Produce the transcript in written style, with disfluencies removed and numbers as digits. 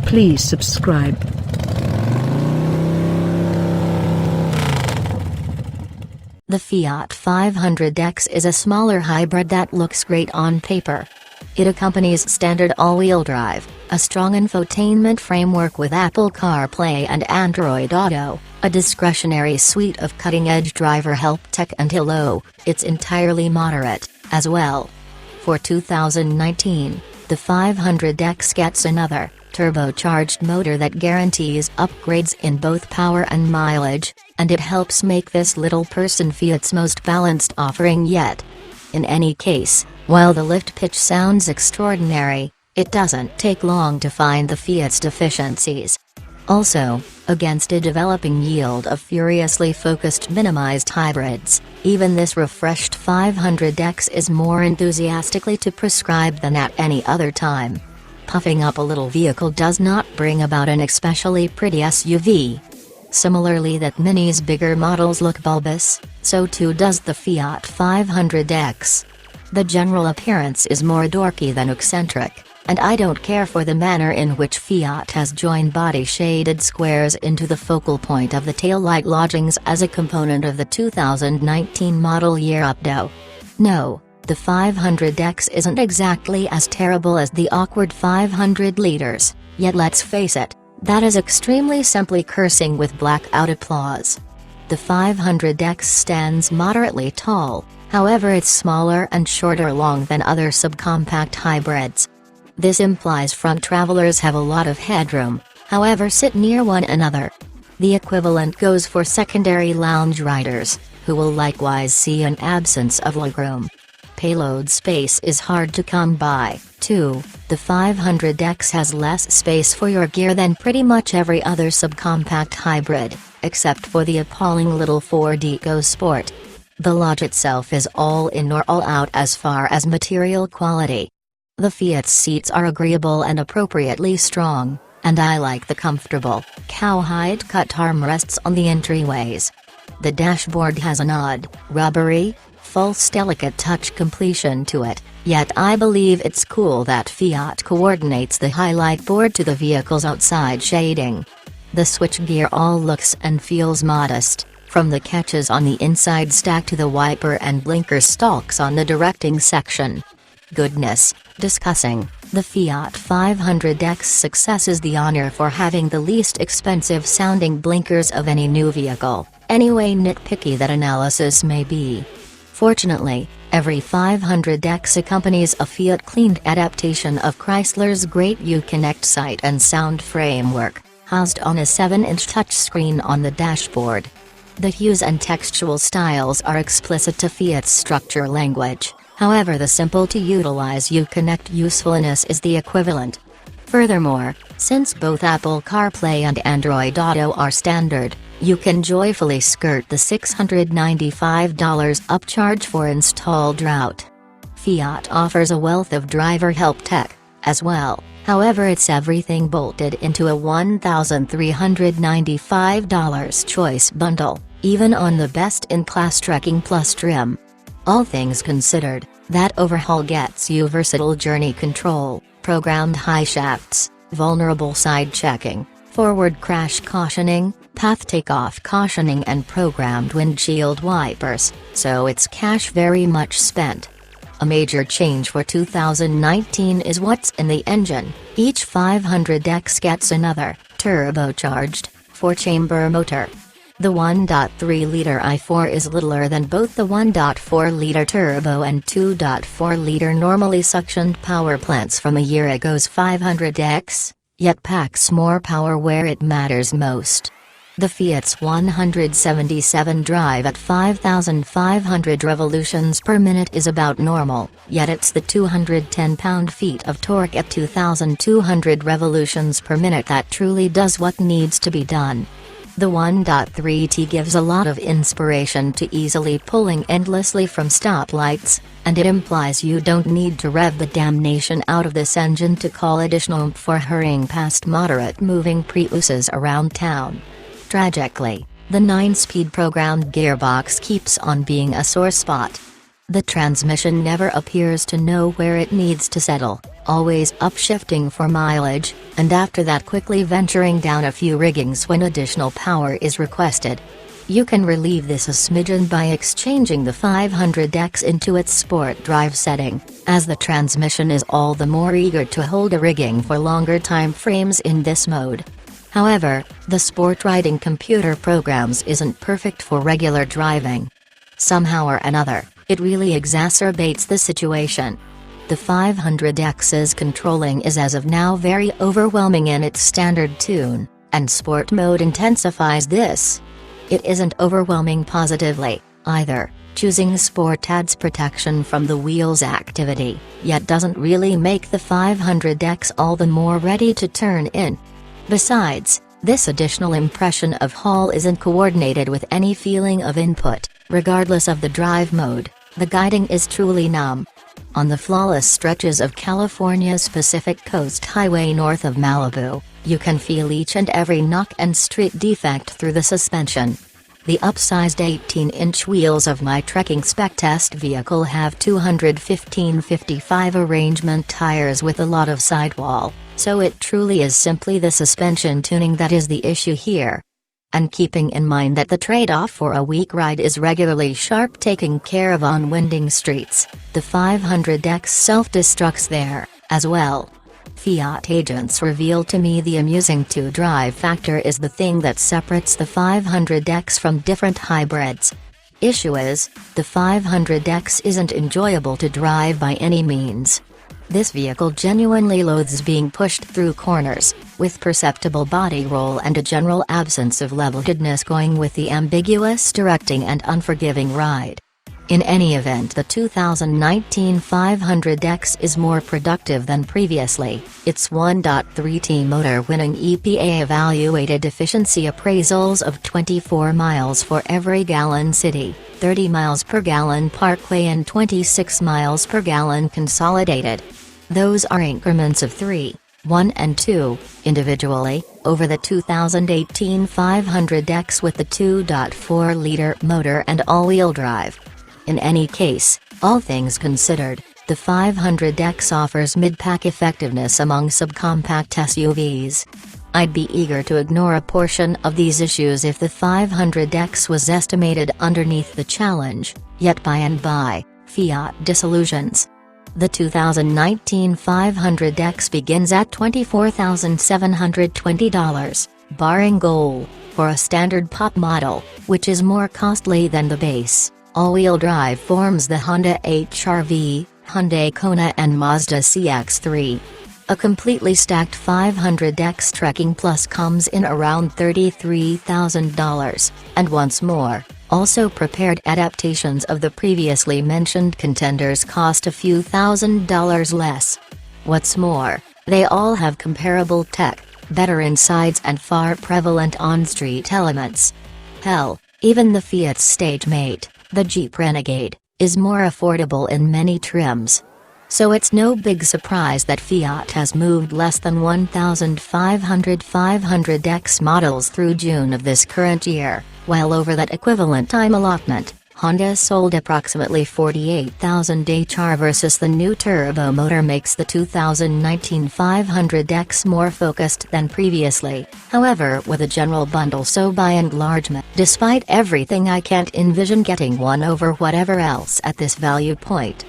Please subscribe. The Fiat 500X is a smaller hybrid that looks great on paper. It accompanies standard all-wheel drive, a strong infotainment framework with Apple CarPlay and Android Auto, a discretionary suite of cutting-edge driver help tech, and hello, it's entirely moderate, as well. For 2019, the 500X gets another, turbocharged motor that guarantees upgrades in both power and mileage, and it helps make this little person Fiat's most balanced offering yet. In any case, while the lift pitch sounds extraordinary, it doesn't take long to find the Fiat's deficiencies. Also, against a developing yield of furiously focused minimized hybrids, even this refreshed 500X is more enthusiastically to prescribe than at any other time. Puffing up a little vehicle does not bring about an especially pretty SUV. Similarly that Mini's bigger models look bulbous, so too does the Fiat 500X. The general appearance is more dorky than eccentric, and I don't care for the manner in which Fiat has joined body-shaded squares into the focal point of the taillight lodgings as a component of the 2019 model year updo. No, the 500X isn't exactly as terrible as the awkward 500 liters, yet let's face it, that is extremely simply cursing with blackout applause. The 500X stands moderately tall, however it's smaller and shorter long than other subcompact hybrids. This implies front travelers have a lot of headroom, however sit near one another. The equivalent goes for secondary lounge riders, who will likewise see an absence of legroom. Payload space is hard to come by, too. The 500X has less space for your gear than pretty much every other subcompact hybrid, except for the appalling little Ford EcoSport. The Lodge itself is all in or all out as far as material quality. The Fiat's seats are agreeable and appropriately strong, and I like the comfortable, cowhide cut armrests on the entryways. The dashboard has an odd, rubbery, false delicate touch completion to it, yet I believe it's cool that Fiat coordinates the highlight board to the vehicle's outside shading. The switchgear all looks and feels modest, from the catches on the inside stack to the wiper and blinker stalks on the directing section. Goodness, discussing, the Fiat 500X's success is the honor for having the least expensive sounding blinkers of any new vehicle, anyway nitpicky that analysis may be. Fortunately, every 500X accompanies a Fiat-cleaned adaptation of Chrysler's great Uconnect sight and sound framework, housed on a 7-inch touchscreen on the dashboard. The hues and textual styles are explicit to Fiat's structure language, however the simple-to-utilize Uconnect usefulness is the equivalent. Furthermore, since both Apple CarPlay and Android Auto are standard, you can joyfully skirt the $695 upcharge for installed route. Fiat offers a wealth of driver help tech, as well, however it's everything bolted into a $1,395 choice bundle, even on the best-in-class Trekking Plus trim. All things considered, that overhaul gets you versatile journey control, programmed high shafts, vulnerable side checking, forward crash cautioning, path takeoff cautioning and programmed windshield wipers, so it's cash very much spent. A major change for 2019 is what's in the engine. Each 500X gets another, turbocharged, 4-chamber motor. The 1.3-liter i4 is littler than both the 1.4-liter turbo and 2.4-liter normally suctioned power plants from a year ago's 500X, yet packs more power where it matters most. The Fiat's 177 drive at 5,500 revolutions per minute is about normal, yet it's the 210 pound-feet of torque at 2,200 revolutions per minute that truly does what needs to be done. The 1.3T gives a lot of inspiration to easily pulling endlessly from stoplights, and it implies you don't need to rev the damnation out of this engine to call additional oomph for hurrying past moderate moving Priuses around town. Tragically, the 9-speed programmed gearbox keeps on being a sore spot. The transmission never appears to know where it needs to settle, always upshifting for mileage, and after that quickly venturing down a few riggings when additional power is requested. You can relieve this a smidgen by exchanging the 500X into its sport drive setting, as the transmission is all the more eager to hold a rigging for longer time frames in this mode. However, the sport riding computer programs isn't perfect for regular driving. Somehow or another, it really exacerbates the situation. The 500X's controlling is as of now very overwhelming in its standard tune, and sport mode intensifies this. It isn't overwhelming positively, either. Choosing sport adds protection from the wheel's activity, yet doesn't really make the 500X all the more ready to turn in. Besides, this additional impression of haul isn't coordinated with any feeling of input. Regardless of the drive mode, the guiding is truly numb. On the flawless stretches of California's Pacific Coast Highway north of Malibu, you can feel each and every knock and street defect through the suspension. The upsized 18-inch wheels of my trekking spec test vehicle have 215/55 arrangement tires with a lot of sidewall, so it truly is simply the suspension tuning that is the issue here. And keeping in mind that the trade-off for a weak ride is regularly sharp taking care of on winding streets, the 500X self-destructs there, as well. Fiat agents reveal to me the amusing two-drive factor is the thing that separates the 500X from different hybrids. Issue is, the 500X isn't enjoyable to drive by any means. This vehicle genuinely loathes being pushed through corners, with perceptible body roll and a general absence of level-headedness going with the ambiguous directing and unforgiving ride. In any event, the 2019 500X is more productive than previously, its 1.3T motor winning EPA-evaluated efficiency appraisals of 24 miles for every gallon city, 30 miles per gallon parkway and 26 miles per gallon consolidated. Those are increments of 3, 1 and 2, individually, over the 2018 500X with the 2.4-liter motor and all-wheel drive. In any case, all things considered, the 500X offers mid-pack effectiveness among subcompact SUVs. I'd be eager to ignore a portion of these issues if the 500X was estimated underneath the challenge, yet by and by, Fiat disillusions. The 2019 500X begins at $24,720, barring gold, for a standard pop model, which is more costly than the base. All-wheel drive forms the Honda HR-V, Hyundai Kona and Mazda CX-3. A completely stacked 500X Trekking Plus comes in around $33,000, and once more, also prepared adaptations of the previously mentioned contenders cost a few $1,000s less. What's more, they all have comparable tech, better insides and far prevalent on-street elements. Hell, even the Fiat's stage mate, the Jeep Renegade, is more affordable in many trims. So it's no big surprise that Fiat has moved less than 1,500 500X models through June of this current year, while over that equivalent time allotment, Honda sold approximately 48,000 HR versus the new turbo motor makes the 2019 500X more focused than previously, however with a general bundle so by and large despite everything I can't envision getting one over whatever else at this value point.